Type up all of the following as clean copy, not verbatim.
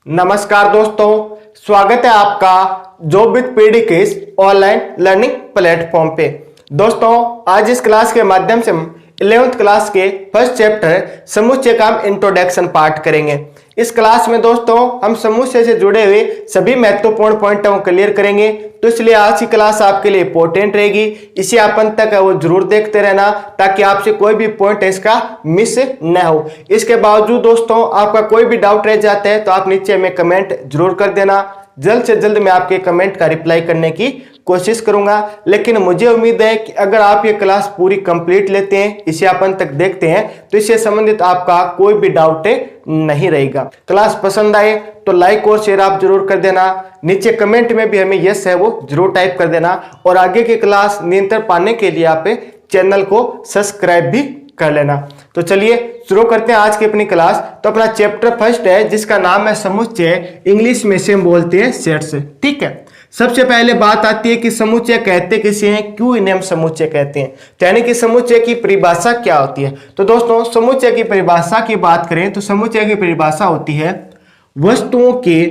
नमस्कार दोस्तों, स्वागत है आपका जॉब विद पीडी के इस ऑनलाइन लर्निंग प्लेटफॉर्म पे। दोस्तों, आज इस क्लास के माध्यम से हम 11th क्लास के फर्स्ट चैप्टर समुच्चय का हम इंट्रोडक्शन पार्ट करेंगे। इस क्लास में दोस्तों हम समुच्चय से जुड़े हुए सभी महत्वपूर्ण पॉइंट को क्लियर करेंगे, तो इसलिए आज की क्लास आपके लिए इंपॉर्टेंट रहेगी। इसे आप अंत तक वो जरूर देखते रहना ताकि आपसे कोई भी पॉइंट इसका मिस न हो। इसके बावजूद दोस्तों आपका कोई भी डाउट रह जाता है तो आप नीचे में कमेंट जरूर कर देना। जल्द से जल्द मैं आपके कमेंट का रिप्लाई करने की कोशिश करूंगा। लेकिन मुझे उम्मीद है कि अगर आप ये क्लास पूरी कंप्लीट लेते हैं, इसे आप अंत तक देखते हैं, तो इससे संबंधित आपका कोई भी डाउट नहीं रहेगा। क्लास पसंद आए तो लाइक और शेयर आप जरूर कर देना। नीचे कमेंट में भी हमें यस है वो जरूर टाइप कर देना। और आगे की क्लास निरंतर पाने के लिए आप चैनल को सब्सक्राइब भी कर लेना। तो चलिए शुरू करते हैं आज की अपनी क्लास। तो अपना चैप्टर फर्स्ट है जिसका नाम है समुच्चय, इंग्लिश में से हम बोलते हैं सेट्स। ठीक है, सबसे पहले बात आती है कि समुच्चय कहते किसे हैं, क्यों इन्हें हम समुच्चय कहते हैं, यानी कि समुच्चय की परिभाषा क्या होती है। तो दोस्तों समुच्चय की परिभाषा की बात करें तो समुच्चय की परिभाषा होती है वस्तुओं के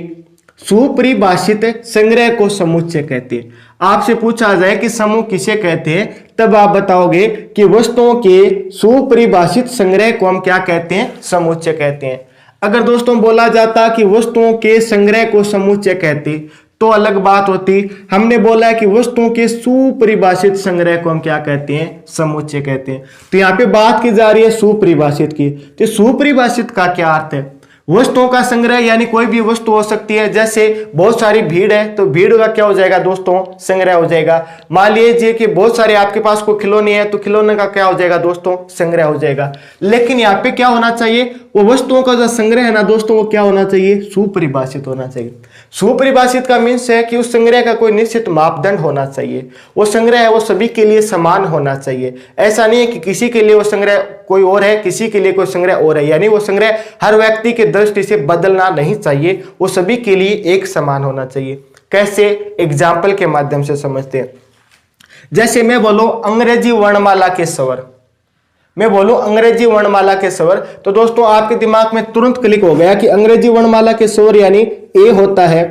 सुपरिभाषित संग्रह को समुच्चय कहते हैं। आपसे पूछा जाए कि समूह किसे कहते हैं, तब आप बताओगे कि वस्तुओं के सुपरिभाषित संग्रह को हम क्या कहते हैं, समुच्चय कहते हैं। अगर दोस्तों बोला जाता कि वस्तुओं के संग्रह को समुच्चय कहते तो अलग बात होती। हमने बोला है कि वस्तुओं के सुपरिभाषित संग्रह को हम क्या कहते हैं, समुच्चय कहते हैं। तो यहाँ पे बात की जा रही है सुपरिभाषित की। तो सुपरिभाषित का क्या अर्थ है, वस्तुओं का संग्रह, यानी कोई भी वस्तु हो सकती है। जैसे बहुत सारी भीड़ है तो भीड़ का क्या हो जाएगा दोस्तों, संग्रह हो जाएगा। मान लीजिए कि बहुत सारे आपके पास कोई खिलौने हैं तो खिलौने का क्या हो जाएगा दोस्तों, संग्रह हो जाएगा। लेकिन यहाँ पे क्या होना चाहिए, वो वस्तुओं का जो संग्रह है ना दोस्तों, वो क्या होना चाहिए, सुपरिभाषित होना चाहिए। सुपरिभाषित का मीन्स है कि उस संग्रह का कोई निश्चित मापदंड होना चाहिए। वो संग्रह है वो सभी के लिए समान होना चाहिए। ऐसा नहीं है कि किसी के लिए वो संग्रह कोई और है, किसी के लिए कोई संग्रह और है, यानी वो संग्रह हर व्यक्ति के दृष्टि से बदलना नहीं चाहिए। वो सभी के लिए एक समान होना चाहिए। कैसे, एग्जाम्पल के माध्यम से समझते हैं। जैसे मैं बोलूं अंग्रेजी वर्णमाला के स्वर, मैं बोलूं अंग्रेजी वर्णमाला के स्वर, तो दोस्तों आपके दिमाग में तुरंत क्लिक हो गया कि अंग्रेजी वर्णमाला के स्वर यानी ए होता है,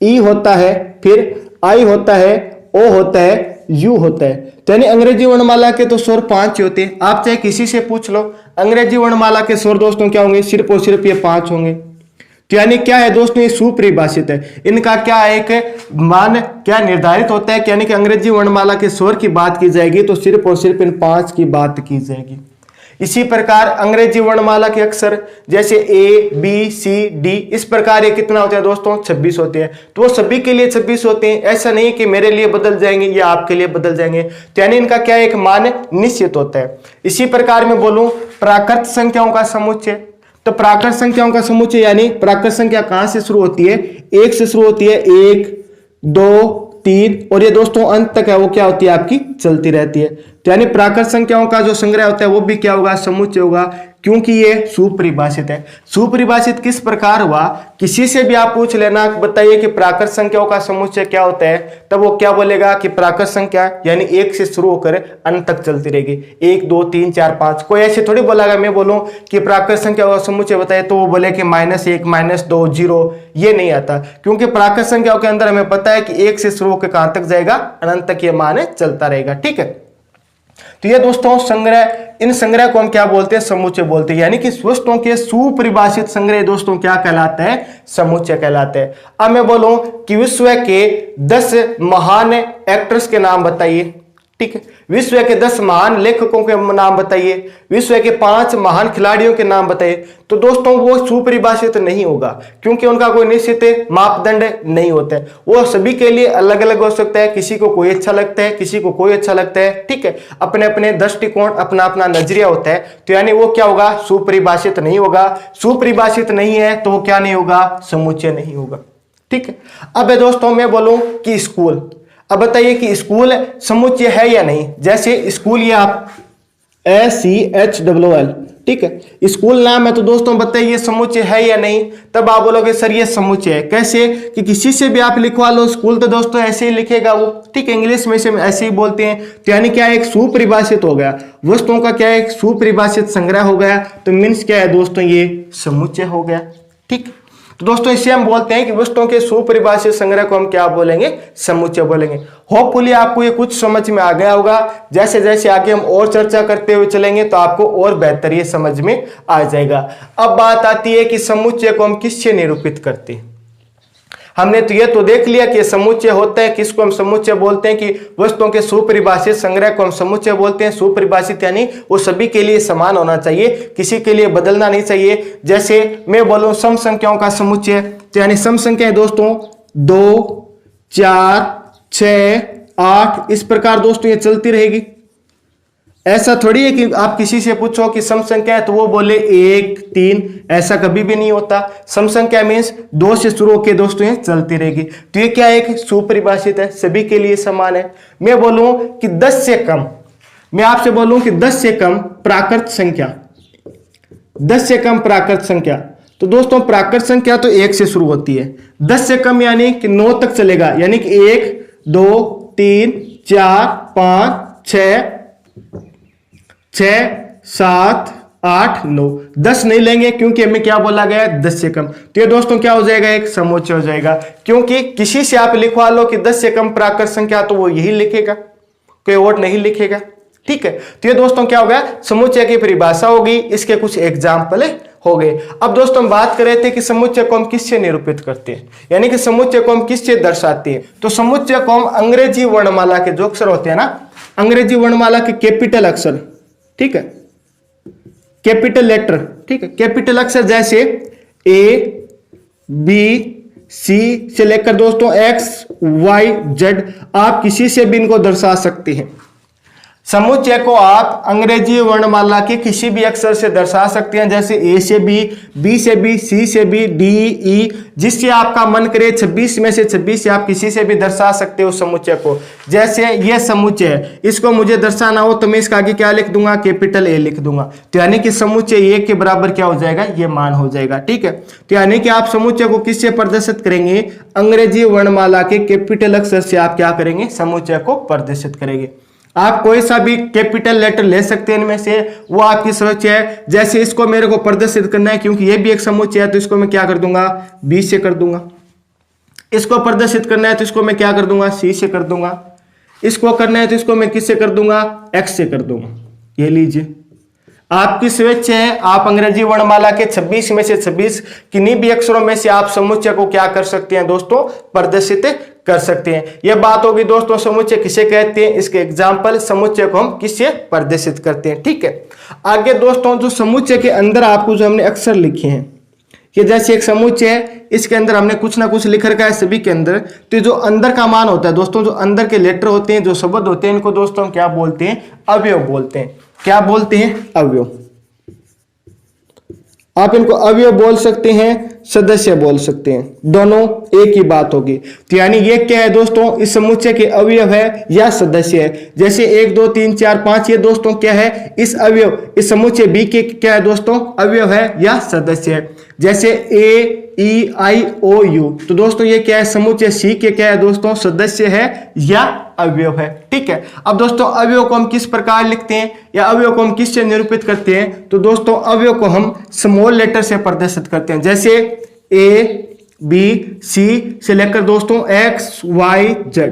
ई होता है, फिर आई होता है, ओ होता है, यू होता है। तो यानी अंग्रेजी वर्णमाला के तो स्वर 5 होते हैं। आप चाहे किसी से पूछ लो, अंग्रेजी वर्णमाला के स्वर दोस्तों क्या होंगे, सिर्फ और सिर्फ ये 5 होंगे। तो यानी क्या है दोस्तों, ये सुपरिभाषित है। इनका क्या एक मान क्या निर्धारित होता है, यानी कि अंग्रेजी वर्णमाला के स्वर की बात की जाएगी तो सिर्फ और सिर्फ इन 5 की बात की जाएगी। इसी प्रकार अंग्रेजी वर्णमाला के अक्षर जैसे ए, बी, सी, डी, इस प्रकार ये कितना होते हैं दोस्तों, 26 होते हैं। तो वो सभी के लिए 26 होते हैं। ऐसा नहीं कि मेरे लिए बदल जाएंगे या आपके लिए बदल जाएंगे। तो यानी इनका क्या एक मान निश्चित होता है। इसी प्रकार मैं बोलूं प्राकृत संख्याओं का समुच्चय, तो प्राकृत संख्याओं का समुच्चय यानी प्राकृत संख्या कहां से शुरू होती है, 1 से शुरू होती है, 1, 2, 3 और ये दोस्तों अंत तक है वो क्या होती है, आपकी चलती रहती है। तो यानी प्राकृत संख्याओं का जो संग्रह होता है वो भी क्या होगा, समुच्चय होगा, क्योंकि ये सुपरिभाषित है। सुपरिभाषित किस प्रकार हुआ, किसी से भी आप पूछ लेना, बताइए कि प्राकृत संख्याओं का समुच्चय क्या होता है, तब वो क्या बोलेगा कि प्राकृत संख्या यानी 1 से शुरू होकर अंत तक चलती रहेगी, 1, 2, 3, 4, 5। कोई ऐसे थोड़ी बोलेगा मैं बोलूं कि प्राकृत संख्या का समुच्चय बताए तो वो बोले कि -1, -2, 0, ये नहीं आता। क्योंकि प्राकृत संख्याओं के अंदर हमें पता है कि 1 से शुरू होकर कहां तक जाएगा, अनंत तक ये मान चलता रहेगा। ठीक है, तो ये दोस्तों संग्रह, इन संग्रह को हम क्या बोलते हैं, समुच्चय बोलते हैं। यानी कि वस्तुओं के सुपरिभाषित संग्रह दोस्तों क्या कहलाता है, समुच्चय कहलाते हैं। अब मैं बोलूं कि विश्व के 10 महान एक्टर्स के नाम बताइए। ठीक है, विश्व के 10 महान लेखकों के नाम बताइए, विश्व के 5 महान खिलाड़ियों के नाम बताइए। तो दोस्तों वो सुपरिभाषित नहीं होगा, क्योंकि उनका कोई निश्चित मापदंड नहीं होता है। वो सभी के लिए अलग अलग हो सकता है, किसी को कोई अच्छा लगता है, किसी को कोई अच्छा लगता है। ठीक है, अपने अपने दृष्टिकोण, अपना अपना नजरिया होता है। तो यानी वो क्या होगा, सुपरिभाषित नहीं होगा। सुपरिभाषित नहीं है तो वो क्या नहीं होगा, समुच्चय नहीं होगा। ठीक है, अब दोस्तों मैं बोलूं कि स्कूल, अब बताइए कि स्कूल समुच्चय है या नहीं। जैसे स्कूल, ये आप SCHOOL, ठीक है, स्कूल नाम है, तो दोस्तों बताइए ये समुच्चय है या नहीं। तब आप बोलोगे सर ये समुच्चय है। कैसे, कि किसी से भी आप लिखवा लो स्कूल, तो दोस्तों ऐसे ही लिखेगा वो। ठीक है, इंग्लिश में से ऐसे ही बोलते हैं। तो यानी क्या, एक सुपरिभाषित हो गया, वस्तुओं का क्या एक सुपरिभाषित संग्रह हो गया। तो मीन्स क्या है दोस्तों, ये समुच्चय हो गया। ठीक, तो दोस्तों इसे हम बोलते हैं कि वस्तुओं के सुपरिभाषित संग्रह को हम क्या बोलेंगे, समुच्चय बोलेंगे। होपफुली आपको ये कुछ समझ में आ गया होगा। जैसे जैसे आगे हम और चर्चा करते हुए चलेंगे तो आपको और बेहतर ये समझ में आ जाएगा। अब बात आती है कि समुच्चय को हम किससे निरूपित करते हैं। हमने तो ये तो देख लिया कि समुच्चय होता है, किसको हम समुच्चय बोलते हैं, कि वस्तुओं के सुपरिभाषित संग्रह को हम समुच्चय बोलते हैं। सुपरिभाषित यानी वो सभी के लिए समान होना चाहिए, किसी के लिए बदलना नहीं चाहिए। जैसे मैं बोलूं सम संख्याओं का समुच्चय, तो यानी सम संख्या दोस्तों 2, 4, 6, 8 इस प्रकार दोस्तों ये चलती रहेगी। ऐसा थोड़ी है कि आप किसी से पूछो कि सम संख्या है तो वो बोले 1, 3, ऐसा कभी भी नहीं होता। सम संख्या मीन्स 2 से शुरू होकर दोस्तों ये चलती रहेगी। तो ये क्या है, एक सुपरिभाषित है, सभी के लिए समान है। मैं बोलूं कि 10 से कम, मैं आपसे बोलूं कि 10 से कम प्राकृत संख्या, 10 से कम प्राकृत संख्या, तो दोस्तों प्राकृत संख्या तो 1 से शुरू होती है। 10 से कम यानी कि 9 तक चलेगा, यानी कि 1, 2, 3, 4, 5, 6, 7, 8, 9, 10 नहीं लेंगे क्योंकि हमें क्या बोला गया है, 10 से कम। तो ये दोस्तों क्या हो जाएगा, एक समुच्चय हो जाएगा। क्योंकि किसी से आप लिखवा लो कि 10 से कम प्राकृत संख्या, तो वो यही लिखेगा, कोई और नहीं लिखेगा। ठीक है, तो ये दोस्तों क्या हो गया, समुच्चय की परिभाषा होगी। इसके कुछ एग्जाम्पल हो गए। अब दोस्तों हम बात कर रहे थे कि समुच्चय को हम किससे निरूपित करते हैं, यानी कि समुच्चय को हम किससे दर्शाते हैं। तो समुच्चय को हम अंग्रेजी वर्णमाला के जो अक्षर होते हैं ना, अंग्रेजी वर्णमाला के कैपिटल अक्षर, ठीक है, कैपिटल लेटर, ठीक है, कैपिटल अक्षर जैसे A, B, C से लेकर दोस्तों X, Y, Z, आप किसी से भी इनको दर्शा सकते हैं। समुच्चय को आप अंग्रेजी वर्णमाला के किसी भी अक्षर से दर्शा सकते हैं, जैसे A से B से B, C से B, D, E, जिससे आपका मन करे 26 में से 26 से आप किसी से भी दर्शा सकते हो समुच्चय को। जैसे ये समुच्चय है, इसको मुझे दर्शाना हो तो मैं इसका आगे क्या लिख दूंगा, कैपिटल A लिख दूंगा। तो यानी कि समुच्चय 1 के बराबर क्या हो जाएगा, ये मान हो जाएगा। ठीक है, तो यानी कि आप समुच्चय को किससे प्रदर्शित करेंगे, अंग्रेजी वर्णमाला के कैपिटल अक्षर से आप क्या करेंगे, समुच्चय को प्रदर्शित करेंगे। आप कोई सा भी कैपिटल लेटर ले सकते हैं इनमें से, वो आपकी समुच्चय है। जैसे इसको मेरे को प्रदर्शित करना है क्योंकि ये भी एक समुच्चय है, तो इसको मैं क्या कर दूंगा, B से कर दूंगा। इसको प्रदर्शित करना है तो इसको मैं क्या कर दूंगा, C से कर दूंगा। इसको करना है तो इसको मैं किससे कर दूंगा, X से कर दूंगा। ये लीजिए, आपकी स्वेच्छा है, आप अंग्रेजी वर्णमाला के 26 में से 26 किन्हीं भी अक्षरों में से आप समुच्चय को क्या कर सकते हैं दोस्तों, प्रदर्शित कर सकते हैं। यह बात होगी दोस्तों समुच्चय किसे कहते हैं, इसके एग्जाम्पल, समुच्चय को हम किससे प्रदर्शित करते हैं। ठीक है, आगे दोस्तों जो समुच्चय के अंदर आपको जो हमने अक्षर लिखे हैं, कि जैसे एक समुच्चय है, इसके अंदर हमने कुछ ना कुछ लिख रखा है सभी के अंदर, तो जो अंदर का मान होता है दोस्तों, जो अंदर के लेटर होते हैं, जो शब्द होते हैं, इनको दोस्तों हम क्या बोलते हैं, अवयव बोलते हैं। क्या बोलते हैं, अवयव। आप इनको अवयव बोल सकते हैं, सदस्य बोल सकते हैं, दोनों एक ही बात होगी। तो यानी ये क्या है दोस्तों, इस समुच्चय के अवयव है या सदस्य है। जैसे 1, 2, 3, 4, 5 ये दोस्तों क्या है, इस अवयव, इस समुच्चय बी के क्या है दोस्तों, अवयव है या सदस्य है। जैसे A, E, I, O, U, तो दोस्तों ये क्या है, समुच्चय सी के क्या है दोस्तों, सदस्य है या अवयव है। ठीक है, अब दोस्तों अवयव को हम किस प्रकार लिखते हैं या अवयव को हम किससे निरूपित करते हैं, तो दोस्तों अवयव को हम स्मॉल लेटर से प्रदर्शित करते हैं। जैसे A, B, C से लेकर दोस्तों X, Y, Z।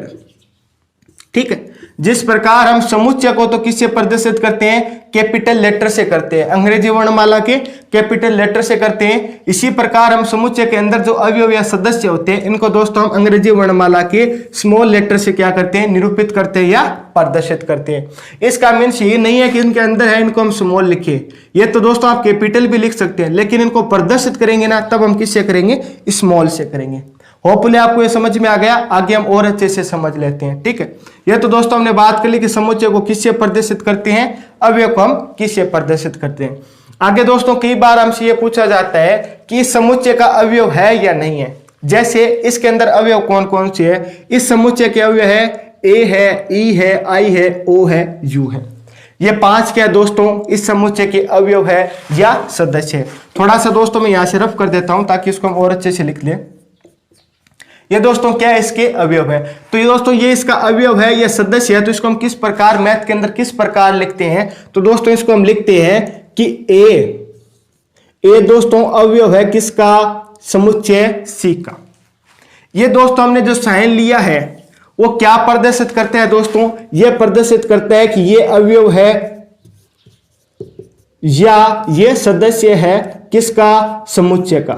ठीक है, जिस प्रकार हम समुच्चय को तो किससे प्रदर्शित करते हैं, कैपिटल लेटर से करते हैं, अंग्रेजी वर्णमाला के कैपिटल लेटर से करते हैं। इसी प्रकार हम समुच्चय के अंदर जो अवयव या सदस्य होते हैं, इनको दोस्तों हम अंग्रेजी वर्णमाला के स्मॉल लेटर से क्या करते हैं, निरूपित करते हैं या प्रदर्शित करते हैं। इसका मीन्स ये नहीं है कि इनके अंदर है इनको हम स्मॉल लिखे, ये तो दोस्तों आप कैपिटल भी लिख सकते हैं, लेकिन इनको प्रदर्शित करेंगे ना, तब हम किससे करेंगे, स्मॉल से करेंगे। होपफुली आपको ये समझ में आ गया, आगे हम और अच्छे से समझ लेते हैं। ठीक है, ये तो दोस्तों हमने बात कर ली कि समुच्चय को किससे प्रदर्शित करते हैं, अवयव को हम किससे प्रदर्शित करते हैं। आगे दोस्तों कई बार हमसे ये पूछा जाता है कि समुच्चय का अवयव है या नहीं है। जैसे इसके अंदर अवयव कौन कौन से है, इस समुच्चय के अवयव है A है, E है, I है, O है, U है। ये 5 क्या दोस्तों, इस समुच्चय के अवयव है या सदस्य है। थोड़ा सा दोस्तों मैं यहां से रफ कर देता हूं ताकि इसको हम और अच्छे से लिख लें। ये दोस्तों क्या है, इसके अवयव है। तो ये दोस्तों ये इसका अवयव है या सदस्य है, तो इसको हम किस प्रकार मैथ के अंदर किस प्रकार लिखते हैं, तो दोस्तों इसको हम लिखते हैं कि ए दोस्तों अवयव है किसका, समुच्चय सी का। ये दोस्तों हमने जो साइन लिया है वो क्या प्रदर्शित करता है दोस्तों, ये प्रदर्शित करता है कि ये अवयव है या ये सदस्य है किसका, समुच्चय का।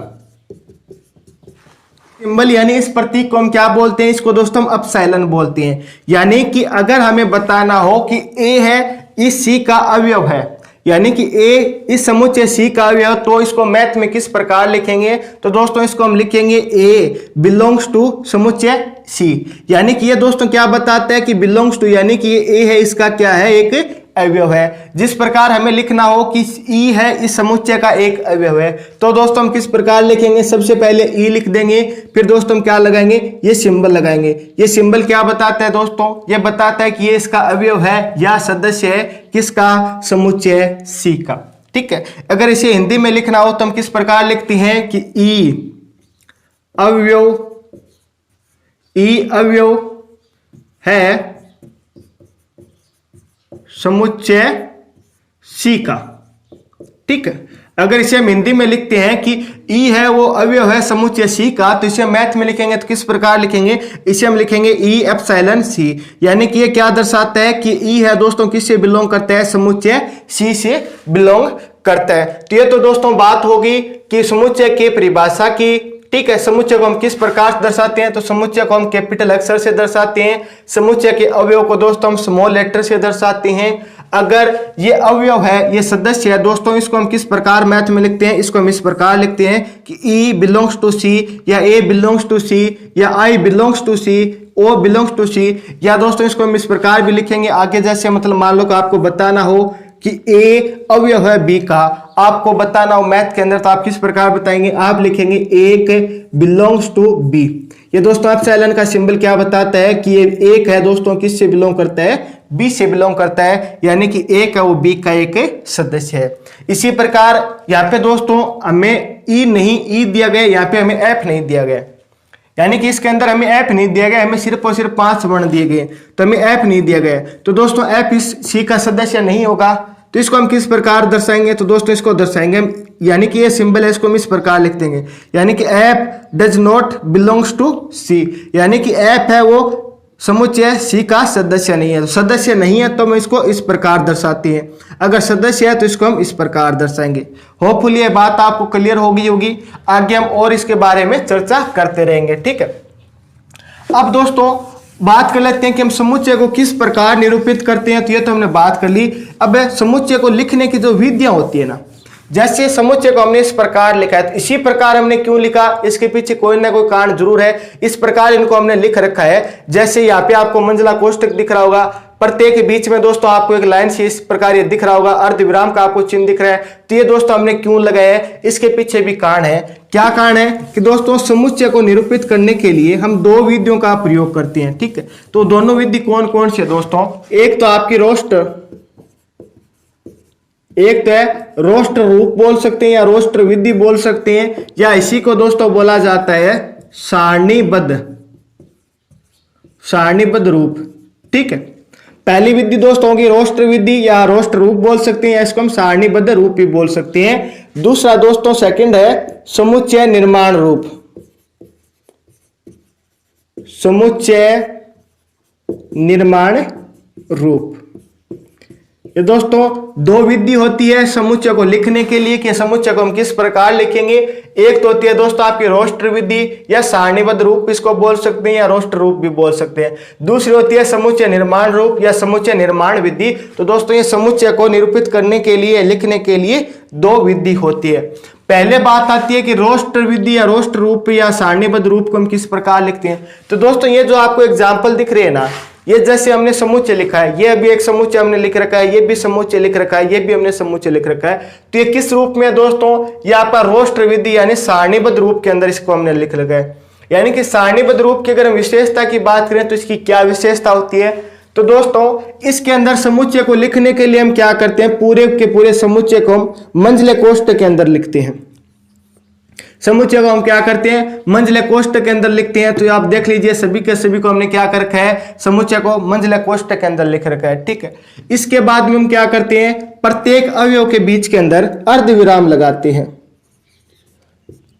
सिंबल यानी इस प्रतीक को हम क्या बोलते हैं, इसको दोस्तों हम अपसाइलन बोलते हैं। यानी कि अगर हमें बताना हो कि ए है इस सी का अवयव है, यानी कि ए इस समुच्चय सी का अवयव, तो इसको मैथ में किस प्रकार लिखेंगे, तो दोस्तों इसको हम लिखेंगे ए बिलोंग्स टू समुच्चय सी। यानी कि ये दोस्तों क्या बताता है कि बिलोंग्स टू, यानी कि ये ए है इसका क्या है, एक अवयव है। जिस प्रकार हमें लिखना हो कि ई है इस समुच्चय का एक अवयव है, तो दोस्तों हम किस प्रकार लिखेंगे, सबसे पहले ई लिख देंगे, फिर दोस्तों हम क्या लगाएंगे, ये सिंबल लगाएंगे। ये सिंबल क्या बताता है दोस्तों, ये बताता है कि ये इसका अवयव है या सदस्य है किसका, समुच्चय सी का। ठीक है, अगर इसे हिंदी में लिखना हो तो हम किस प्रकार लिखते हैं कि ई अवयव है समुच्चय सी का। ठीक है, अगर इसे हम हिंदी में लिखते हैं कि ई है वो अवयव है समुच्चय सी का, तो इसे मैथ में लिखेंगे तो किस प्रकार लिखेंगे, इसे हम लिखेंगे ई एप्सिलॉन सी। यानी कि ये क्या दर्शाता है कि ई है दोस्तों किससे बिलोंग करता है, समुच्चय सी से बिलोंग करता है। तो ये तो दोस्तों बात होगी कि समुच्चय की परिभाषा की। ठीक है, समुच्चय को हम किस प्रकार से दर्शाते हैं, तो समुच्चय को हम कैपिटल अक्षर से दर्शाते हैं। समुच्चय के अवयव को दोस्तों हम स्मॉल लेटर से दर्शाते हैं। अगर ये अवयव है, ये सदस्य है दोस्तों, इसको हम किस प्रकार मैथ में लिखते हैं, इसको हम इस प्रकार लिखते हैं कि ई बिलोंग्स टू सी, या ए बिलोंग्स टू सी, या I belongs to C, O belongs to C. या दोस्तों इसको हम इस प्रकार भी लिखेंगे आगे, जैसे मतलब मान लो कि आपको बताना हो कि ए अवयव है बी का, आपको बताना हो मैथ के अंदर, तो आप किस प्रकार बताएंगे, आप लिखेंगे एक बिलोंग्स टू बी। ये दोस्तों एप्सिलॉन का सिंबल क्या बताता है कि ये एक है दोस्तों किससे बिलोंग करता है, बी से बिलोंग करता है। यानी कि एक है वो बी का एक सदस्य है। इसी प्रकार यहाँ पे दोस्तों हमें ई नहीं, ई दिया गया, यहाँ पे हमें एफ नहीं दिया गया, यानी कि इसके अंदर हमें एफ नहीं दिया गया, हमें सिर्फ और सिर्फ 5 वर्ण दिए गए, तो हमें एफ नहीं दिया गया। तो दोस्तों एफ इस सी का सदस्य नहीं होगा, तो इसको हम किस प्रकार दर्शाएंगे, तो दोस्तों इसको दर्शाएंगे, यानी कि ये सिंबल है इसको हम इस प्रकार लिख देंगे, यानी कि F does not belongs to C. यानी कि एफ है वो समुच्चय सी का सदस्य नहीं है। तो सदस्य नहीं है तो हम इसको इस प्रकार दर्शाते हैं, अगर सदस्य है तो इसको हम इस प्रकार दर्शाएंगे। होपफुली ये बात आपको क्लियर होगी। आगे हम और इसके बारे में चर्चा करते रहेंगे। ठीक है, अब दोस्तों बात कर लेते हैं कि हम समुच्चय को किस प्रकार निरूपित करते हैं। तो ये तो हमने बात कर ली। अब समुच्चय को लिखने की जो विधियां होती है ना, जैसे समुच्चय को हमने इस प्रकार लिखा है, तो इसी प्रकार हमने क्यों लिखा, इसके पीछे कोई ना कोई कारण जरूर है। इस प्रकार इनको हमने लिख रखा है। जैसे यहाँ पे आपको मंजिला कोष्टक दिख रहा होगा, प्रत्येक के बीच में दोस्तों आपको एक लाइन से इस प्रकार ये दिख रहा होगा, अर्धविराम का आपको चिन्ह दिख रहा है। तो ये दोस्तों हमने क्यों लगाया है, इसके पीछे भी कारण है। क्या कारण है कि दोस्तों समुच्चय को निरूपित करने के लिए हम 2 विधियों का प्रयोग करते हैं। ठीक है, तो दोनों विधि कौन कौन सी है दोस्तों, एक तो आपकी रोस्टर, एक तो है रोस्टर रूप बोल सकते हैं या रोस्टर विधि बोल सकते हैं, या इसी को दोस्तों बोला जाता है सारणीबद्ध रूप। ठीक है, पहली विधि दोस्तों की रोस्टर विधि या रोस्टर रूप बोल सकते हैं, या इसको हम सारणीबद्ध रूप भी बोल सकते हैं। दूसरा दोस्तों सेकंड है समुच्चय निर्माण रूप। समुच्चय निर्माण रूप, ये दोस्तों 2 विधि होती है समुच्चय को लिखने के लिए कि समुच्चय को हम किस प्रकार लिखेंगे। एक तो होती है दोस्तों आपकी रोस्टर विधि या सारणीबद्ध रूप इसको बोल सकते हैं, या रोस्टर रूप भी बोल सकते हैं। दूसरी होती है समुच्चय निर्माण रूप या समुच्चय निर्माण विधि। तो दोस्तों ये समुच्चय को निरूपित करने के लिए, लिखने के लिए 2 विधि होती है। पहले बात आती है कि रोस्टर विधि या रोस्टर रूप या सारणीबद्ध रूप को हम किस प्रकार लिखते हैं। तो दोस्तों ये जो आपको एग्जाम्पल दिख रहे हैं ना, ये जैसे हमने समुच्चय लिखा है, ये अभी एक समुच्चय हमने लिख रखा है, ये भी समुच्चय लिख रखा है, ये भी हमने समुच्चय लिख रखा है। तो ये किस रूप में है दोस्तों, ये आपका रोस्टर विधि यानी सारणीबद्ध रूप के अंदर इसको हमने लिख रखा है। यानी कि सारणीबद्ध रूप की अगर हम विशेषता की बात करें तो इसकी क्या विशेषता होती है, तो दोस्तों इसके अंदर समुच्चय को लिखने के लिए हम क्या करते हैं, पूरे के पूरे समुच्चय को हम मंझले कोष्ठक के अंदर लिखते हैं। समुच्चय को हम क्या करते हैं, मंझले कोष्ठक के अंदर लिखते हैं। तो आप देख लीजिए सभी के सभी को हमने क्या कर रखा है, समुच्चय को मंझले कोष्ठक के अंदर लिख रखा है। ठीक है, इसके बाद में हम क्या करते हैं, प्रत्येक अवयव के बीच के अंदर अर्धविराम लगाते हैं।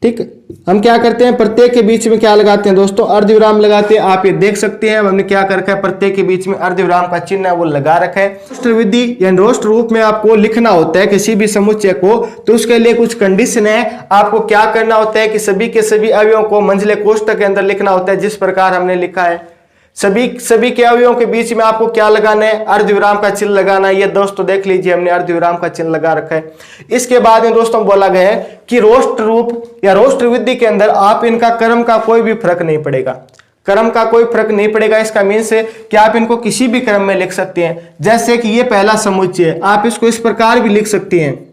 ठीक है। हम क्या करते हैं, प्रत्येक के बीच में क्या लगाते हैं दोस्तों, अर्धविराम लगाते हैं। आप ये देख सकते हैं हमने क्या कर रखा है, प्रत्येक के बीच में अर्धविराम का चिन्ह है वो लगा रखा है। रोस्टर विधि यानी रोस्टर रूप में आपको लिखना होता है किसी भी समुच्चय को, तो उसके लिए कुछ कंडीशन है। आपको क्या करना होता है कि सभी के सभी अवयवों को मंझले कोष्ठक के अंदर लिखना होता है, जिस प्रकार हमने लिखा है। सभी के अवयवों के बीच में आपको क्या लगाना है, अर्धविराम का चिन्ह लगाना है। ये दोस्तों देख लीजिए हमने अर्धविराम का चिन्ह लगा रखा है। इसके बाद में दोस्तों बोला गया है कि रोस्टर रूप या रोस्टर विधि के अंदर आप इनका क्रम का कोई भी फर्क नहीं पड़ेगा, क्रम का कोई फर्क नहीं पड़ेगा। इसका मीन्स है कि आप इनको किसी भी क्रम में लिख सकते हैं। जैसे कि ये पहला समुच्चय है, आप इसको इस प्रकार भी लिख सकते हैं,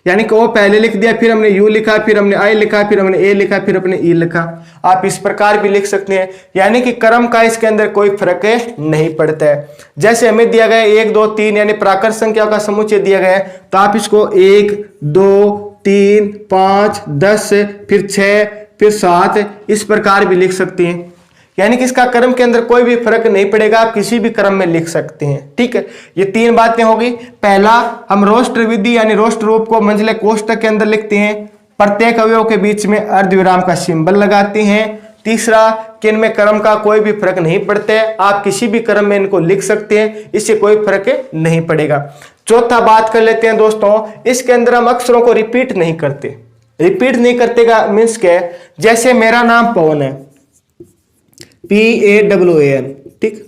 यानी कि वो पहले लिख दिया, फिर हमने यू लिखा, फिर हमने आई लिखा, फिर हमने ए लिखा, फिर अपने ई लिखा। आप इस प्रकार भी लिख सकते हैं, यानी कि क्रम का इसके अंदर कोई फर्क नहीं पड़ता है। जैसे हमें दिया गया 1 2 3 यानी प्राकृत संख्या का समुच्चय दिया गया है, तो आप इसको 1 2 3 5 10 फिर 6 फिर 7 इस प्रकार भी लिख सकते हैं, यानी कि इसका क्रम के अंदर कोई भी फर्क नहीं पड़ेगा, आप किसी भी क्रम में लिख सकते हैं। ठीक है, ये 3 बातें होगी। पहला, हम रोस्टर विधि यानी रोस्टर रूप को मंझले कोष्ठक के अंदर लिखते हैं, प्रत्येक अवयव के बीच में अर्धविराम का सिंबल लगाते हैं। तीसरा, कि इनमें क्रम का कोई भी फर्क नहीं पड़ता है, आप किसी भी क्रम में इनको लिख सकते हैं, इससे कोई फर्क नहीं पड़ेगा। चौथा बात कर लेते हैं दोस्तों, इसके अंदर हम अक्षरों को रिपीट नहीं करते। रिपीट नहीं करते का मीन्स क्या है, जैसे मेरा नाम पवन है, PAWAN, ठीक।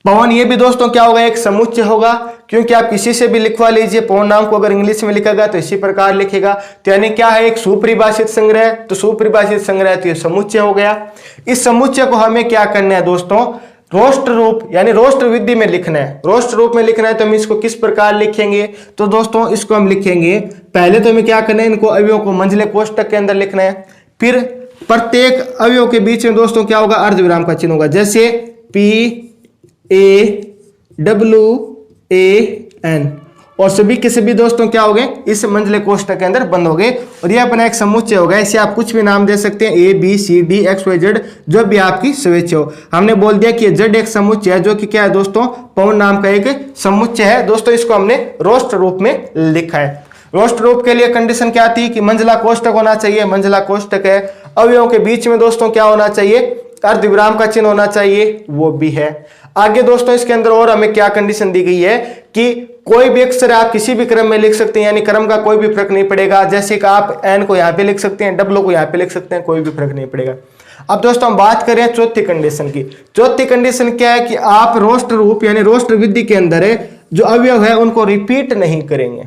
पवन ये भी दोस्तों क्या होगा, एक समुच्चय होगा, क्योंकि आप किसी से भी लिखवा लीजिए, पवन नाम को अगर इंग्लिश में लिखेगा तो इसी प्रकार लिखेगा। तो यानी क्या है, एक सुपरिभाषित संग्रह, तो सुपरिभाषित संग्रह तो ये समुच्चय हो गया। इस समुच्चय को हमें क्या करना है दोस्तों, रोस्टर रूप यानी रोस्टर विधि में लिखना है। रोस्टर रूप में लिखना है तो हम इसको किस प्रकार लिखेंगे, तो दोस्तों इसको हम लिखेंगे, पहले तो हमें क्या करना है, इनको अवयवों को मंझले कोष्ठक के अंदर लिखना है। फिर प्रत्येक अवयव के बीच में दोस्तों क्या होगा, अर्धविराम का चिन्ह होगा। जैसे PAWAN, और सभी के सभी दोस्तों क्या हो गए, इस मंझले कोष्ठक के अंदर बंद हो गए, और ये अपना एक समुच्चय होगा। इसे आप कुछ भी नाम दे सकते हैं, ABCDXYZ, जो भी आपकी स्वेच्छा हो। हमने बोल दिया कि Z एक समुच्चय है, जो कि क्या है दोस्तों, पवन नाम का एक समुच्चय है। दोस्तों इसको हमने रोस्टर रूप में लिखा है। रोस्टर रूप के लिए कंडीशन क्या थी कि मंझला कोष्ठक होना चाहिए, मंझला कोष्ठक है। अवयवों के बीच में दोस्तों क्या होना चाहिए, अर्धविराम का चिन्ह होना चाहिए, वो भी है। आगे दोस्तों इसके अंदर और हमें क्या कंडीशन दी गई है कि कोई भी अक्षर आप किसी भी क्रम में लिख सकते हैं, यानी क्रम का कोई भी फर्क नहीं पड़ेगा। जैसे कि आप एन को यहाँ पे लिख सकते हैं, डब्ल्यू को यहाँ पे लिख सकते हैं, कोई भी फर्क नहीं पड़ेगा। अब दोस्तों हम बात करें चौथी कंडीशन की। चौथी कंडीशन क्या है कि आप रोस्टर रूप यानी रोस्टर विधि के अंदर जो अवयव है उनको रिपीट नहीं करेंगे।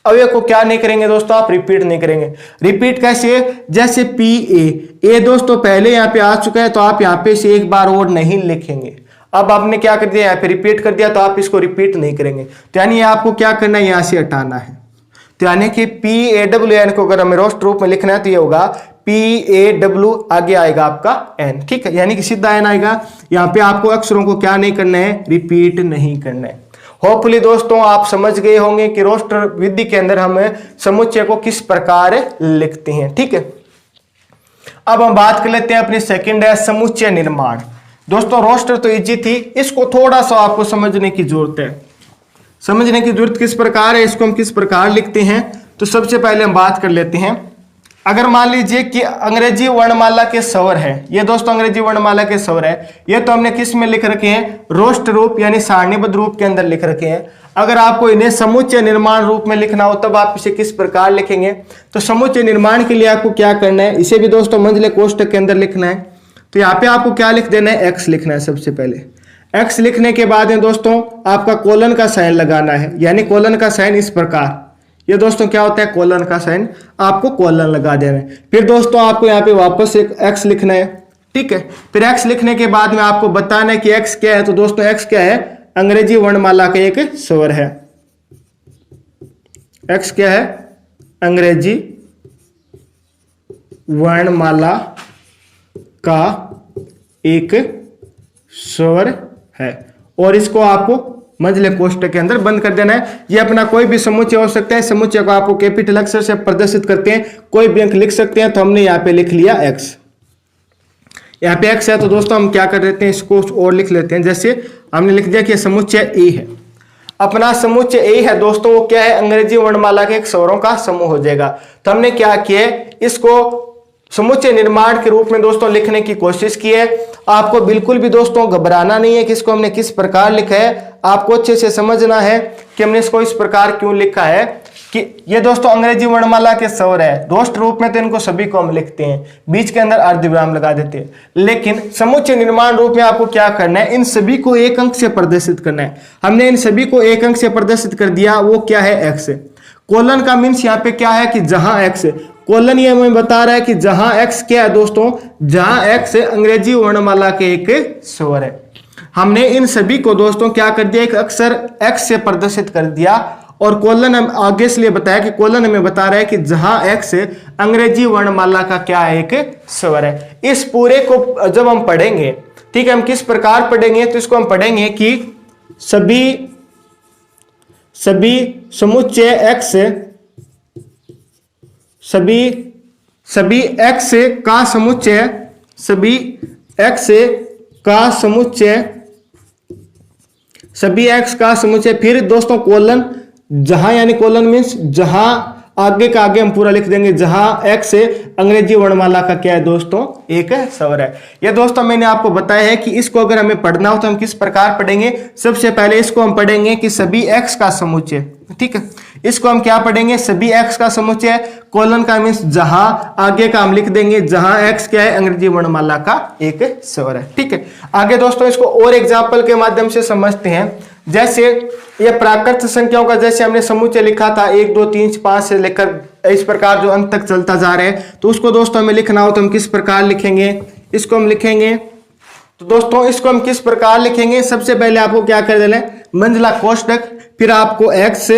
अवयव को क्या नहीं करेंगे दोस्तों, आप रिपीट नहीं करेंगे। रिपीट कैसे, जैसे PA दोस्तों पहले यहाँ पे आ चुका है, तो आप यहाँ पे से एक बार और नहीं लिखेंगे। अब आपने क्या कर दिया, यहाँ पे रिपीट कर दिया, तो आप इसको रिपीट नहीं करेंगे। तो यानी आपको क्या करना है, यहाँ से हटाना है। तो यानी कि PAWN को अगर हमें रोस्टर रूप में लिखना है तो ये होगा PAW, आगे आएगा आपका N, ठीक है, यानी कि सीधा N आएगा। यहाँ पे आपको अक्षरों को क्या नहीं करना है, रिपीट नहीं करना है। होपफुली दोस्तों आप समझ गए होंगे कि रोस्टर विधि के अंदर हम समुच्चय को किस प्रकार लिखते हैं। ठीक है, अब हम बात कर लेते हैं अपनी सेकंड है समुच्चय निर्माण। दोस्तों रोस्टर तो इजी थी, इसको थोड़ा सा आपको समझने की जरूरत है। समझने की जरूरत किस प्रकार है, इसको हम किस प्रकार लिखते हैं, तो सबसे पहले हम बात कर लेते हैं। अगर मान लीजिए कि अंग्रेजी वर्णमाला के स्वर है, ये दोस्तों अंग्रेजी वर्णमाला के स्वर है, ये तो हमने किस में लिख रखे हैं, रोस्टर रूप यानी सारणीबद्ध रूप के अंदर लिख रखे हैं। अगर आपको इन्हें समुच्चय निर्माण रूप में लिखना हो तब आप इसे किस प्रकार लिखेंगे, तो समुच्चय निर्माण के लिए आपको क्या करना है, इसे भी दोस्तों मंझले कोष्ठक के अंदर लिखना है। तो यहाँ पे आपको क्या लिख देना है, एक्स लिखना है। सबसे पहले एक्स लिखने के बाद में दोस्तों आपका कोलन का साइन लगाना है, यानी कोलन का साइन इस प्रकार, ये दोस्तों क्या होता है, कोलन का साइन, आपको कोलन लगा देना है। फिर दोस्तों आपको यहाँ पे वापस एक एक्स लिखना है, ठीक है। फिर एक्स लिखने के बाद में आपको बताना है कि एक्स क्या है, तो दोस्तों एक्स क्या है, अंग्रेजी वर्णमाला का एक स्वर है। एक्स क्या है, अंग्रेजी वर्णमाला का एक स्वर है, और इसको आपको मंझले कोष्ठक के अंदर बंद कर देना है। ये अपना कोई भी समुच्चय हो सकता है, समुच्चय को आपको कैपिटल अक्षर से प्रदर्शित करते हैं, कोई भी अंक लिख सकते हैं। तो हमने यहाँ पे लिख लिया एक्स, यहाँ पे एक्स है, तो दोस्तों हम क्या कर देते हैं, इसको और लिख लेते हैं। जैसे हमने लिख दिया कि समुच्चय ए है। अपना समुच्चय ए है दोस्तों, वो क्या है, अंग्रेजी वर्णमाला के एक स्वरों का समूह हो जाएगा। तो हमने क्या किया, इसको समुच्चय निर्माण के रूप में दोस्तों लिखने की कोशिश की है। आपको बिल्कुल भी दोस्तों घबराना नहीं है कि इसको हमने किस प्रकार लिखा है, आपको अच्छे से समझना है कि हमने इसको इस प्रकार क्यों लिखा है। कि ये दोस्तों अंग्रेजी वर्णमाला के स्वर है, रोस्ट रूप में तो इनको सभी को हम लिखते हैं, बीच के अंदर अर्धविराम लगा देते हैं, लेकिन समुच्चय निर्माण रूप में आपको क्या करना है, इन सभी को एक अंक से प्रदर्शित करना है। हमने इन सभी को एक अंक से प्रदर्शित कर दिया, वो क्या है, एक्स। कोलन का मीन्स यहाँ पे क्या है कि जहां एक्स, कोलन ये हमें बता रहा है कि जहां एक्स क्या है दोस्तों, जहां एक्स अंग्रेजी वर्णमाला के एक स्वर है। हमने इन सभी को दोस्तों क्या कर दिया, एक अक्षर एक्स से प्रदर्शित कर दिया। और कोलन हम आगे इसलिए बताया कि कोलन हमें बता रहा है कि जहां एक्स अंग्रेजी वर्णमाला का क्या है, एक स्वर है। इस पूरे को जब हम पढ़ेंगे, ठीक है, हम किस प्रकार पढ़ेंगे, तो इसको हम पढ़ेंगे कि सभी समुच्चय एक्स, सभी एक्स का समुच्चय, सभी एक्स का समुच्चय, सभी एक्स का समुच्चय, फिर दोस्तों कोलन, जहां यानी कोलन मीन्स जहां आगे का आगे हम पूरा लिख देंगे, जहां एक्स अंग्रेजी वर्णमाला का क्या है दोस्तों, एक स्वर है। ये दोस्तों मैंने आपको बताया है कि इसको अगर हमें पढ़ना हो तो हम किस प्रकार पढ़ेंगे। सबसे पहले इसको हम पढ़ेंगे कि सभी एक्स का समुच्चय, ठीक है, इसको हम क्या पढ़ेंगे, सभी एक्स का समुच्चय, कोलन का मीन्स जहां आगे का हम लिख देंगे, जहां एक्स क्या है, अंग्रेजी वर्णमाला का एक स्वर है, ठीक है। आगे दोस्तों इसको और एग्जाम्पल के माध्यम से समझते हैं। जैसे ये प्राकृत संख्याओं का जैसे हमने समुच्चय लिखा था 1 2 3 5 से लेकर इस प्रकार जो अंत तक चलता जा रहा है, तो उसको दोस्तों हमें लिखना हो तो हम किस प्रकार लिखेंगे, इसको हम लिखेंगे, तो दोस्तों इसको हम किस प्रकार लिखेंगे, सबसे पहले आपको क्या कर देना है, मंझला कोष्टक, फिर आपको एक्स,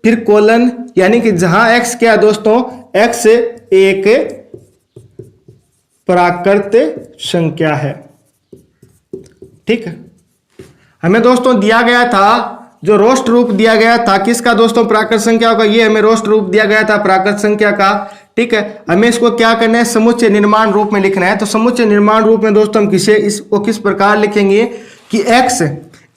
फिर कोलन, यानी कि जहां एक्स क्या है दोस्तों, एक्स एक प्राकृत संख्या है, ठीक है। हमें दोस्तों दिया गया था जो रोस्ट रूप दिया गया था किसका दोस्तों, प्राकृत संख्या का, ये हमें रोस्ट रूप दिया गया था प्राकृत संख्या का, ठीक है। हमें इसको क्या करना है, समुच्चय निर्माण रूप में लिखना है। तो समुच्चय निर्माण रूप में दोस्तों हम इसको किस प्रकार लिखेंगे कि एक्स,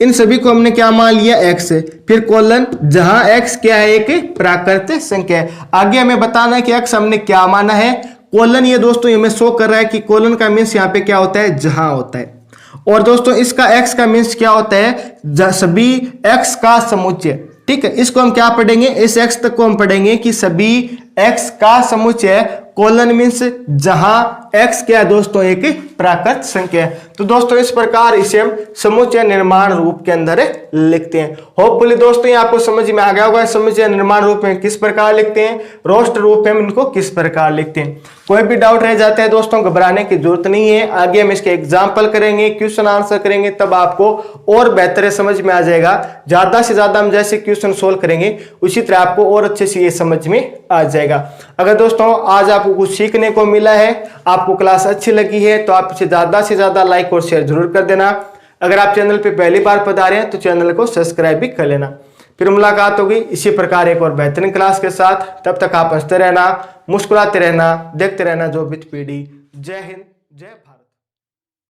इन सभी को हमने क्या मान लिया, एक्स, फिर कोलन, जहां एक्स क्या है, एक प्राकृत संख्या है। आगे हमें बताना है कि एक्स हमने क्या माना है, कोलन, ये दोस्तों हमें शो कर रहा है कि कोलन का मीन्स यहाँ पे क्या होता है, जहां होता है। और दोस्तों इसका x का मीन्स क्या होता है, सभी x का समुच्चय, ठीक है। इसको हम क्या पढ़ेंगे, इस x तक को हम पढ़ेंगे कि सभी x का समुच्चय, कोलन मीन्स जहां x क्या है दोस्तों, एक प्राकृत संख्या है। तो दोस्तों इस प्रकार इसे हम समुच्चय निर्माण रूप के अंदर लिखते हैं। होपफुली दोस्तों ये आपको समझ में आ गया होगा, समुच्चय निर्माण रूप में किस प्रकार लिखते हैं, रोस्ट रूप में हम इनको किस प्रकार लिखते हैं। कोई भी डाउट रह जाता है दोस्तों, घबराने की जरूरत नहीं है। आगे हम इसके एग्जाम्पल करेंगे, क्वेश्चन आंसर करेंगे, तब आपको और बेहतर समझ में आ जाएगा। ज्यादा से ज्यादा हम जैसे क्वेश्चन सोल्व करेंगे उसी तरह आपको और अच्छे से ये समझ में आ जाएगा। अगर दोस्तों आज आपको कुछ सीखने को मिला है, आपको क्लास अच्छी लगी है, तो आप इसे ज्यादा से ज्यादा लाइक और शेयर जरूर कर देना। अगर आप चैनल पे पहली बार पधारे हैं तो चैनल को सब्सक्राइब भी कर लेना। फिर मुलाकात होगी इसी प्रकार एक और बेहतरीन क्लास के साथ। तब तक आप हंसते रहना, मुस्कुराते रहना, देखते रहना जो विद पीडी। जय हिंद, जय भारत।